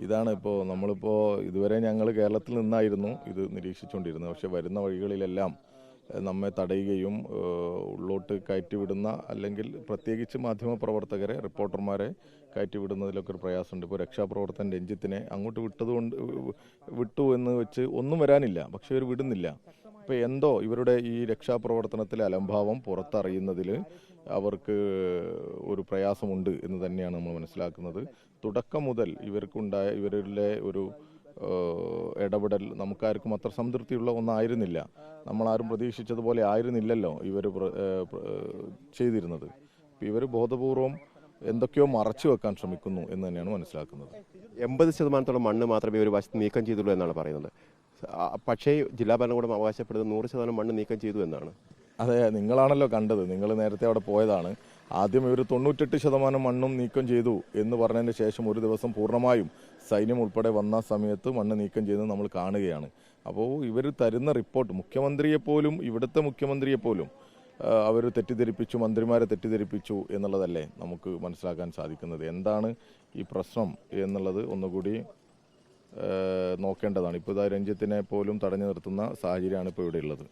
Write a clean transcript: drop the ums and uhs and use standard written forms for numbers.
ഇതാണ് നമ്മളിപ്പോൾ ഇതുവരെ ഞങ്ങൾ കേരളത്തിൽ നിന്നായിരുന്നു ഇത് നിരീക്ഷിച്ചുകൊണ്ടിരുന്നത്. പക്ഷേ വരുന്ന വഴികളിലെല്ലാം നമ്മെ തടയുകയും ഉള്ളോട്ട് കയറ്റിവിടുന്ന അല്ലെങ്കിൽ പ്രത്യേകിച്ച് മാധ്യമപ്രവർത്തകരെ റിപ്പോർട്ടർമാരെ കയറ്റിവിടുന്നതിലൊക്കെ ഒരു പ്രയാസമുണ്ട്. ഇപ്പോൾ രക്ഷാപ്രവർത്തകൻ രഞ്ജിത്തിനെ അങ്ങോട്ട് വിട്ടു എന്ന് വെച്ച് ഒന്നും വരാനില്ല, പക്ഷേ ഇവർ വിടുന്നില്ല. ഇപ്പോൾ എന്തോ ഇവരുടെ ഈ രക്ഷാപ്രവർത്തനത്തിലെ അലംഭാവം പുറത്തറിയുന്നതിൽ അവർക്ക് ഒരു പ്രയാസമുണ്ട് എന്ന് തന്നെയാണ് നമ്മൾ മനസ്സിലാക്കുന്നത്. തുടക്കം മുതൽ ഇവരിലെ ഒരു ഇടപെടൽ നമുക്കാർക്കും അത്ര സംതൃപ്തിയുള്ള ഒന്നായിരുന്നില്ല. നമ്മളാരും പ്രതീക്ഷിച്ചതുപോലെ ആയിരുന്നില്ലല്ലോ ഇവർ ചെയ്തിരുന്നത്. ഇവർ ബോധപൂർവം എന്തൊക്കെയോ മറച്ചു വെക്കാൻ ശ്രമിക്കുന്നു എന്ന് തന്നെയാണ് മനസ്സിലാക്കുന്നത്. 80% മണ്ണ് മാത്രമേ ഒരു വശത്ത് നീക്കം ചെയ്തുള്ളൂ എന്നാണ് പറയുന്നത്. പക്ഷേ ജില്ലാ ഭരണകൂടം അവകാശപ്പെടുന്നത് 100% മണ്ണ് നീക്കം ചെയ്തു എന്നാണ്. അതെ, നിങ്ങളാണല്ലോ കണ്ടത്, നിങ്ങൾ നേരത്തെ അവിടെ പോയതാണ്. ആദ്യം ഇവർ 98% മണ്ണും നീക്കം ചെയ്തു എന്ന് പറഞ്ഞതിന് ശേഷം ഒരു ദിവസം പൂർണ്ണമായും സൈന്യം ഉൾപ്പെടെ വന്ന സമയത്ത് മണ്ണ് നീക്കം ചെയ്തത് നമ്മൾ കാണുകയാണ്. അപ്പോൾ ഇവർ തരുന്ന റിപ്പോർട്ട് മുഖ്യമന്ത്രിയെപ്പോലും, ഇവിടുത്തെ മുഖ്യമന്ത്രിയെപ്പോലും അവർ തെറ്റിദ്ധരിപ്പിച്ചു, മന്ത്രിമാരെ തെറ്റിദ്ധരിപ്പിച്ചു എന്നുള്ളതല്ലേ നമുക്ക് മനസ്സിലാക്കാൻ സാധിക്കുന്നത്. എന്താണ് ഈ പ്രശ്നം എന്നുള്ളത് ഒന്നുകൂടി നോക്കേണ്ടതാണ്. ഇപ്പോൾ രഞ്ജിത്തിനെ പോലും തടഞ്ഞു നിർത്തുന്ന സാഹചര്യമാണ് ഇപ്പോൾ ഇവിടെ ഉള്ളത്.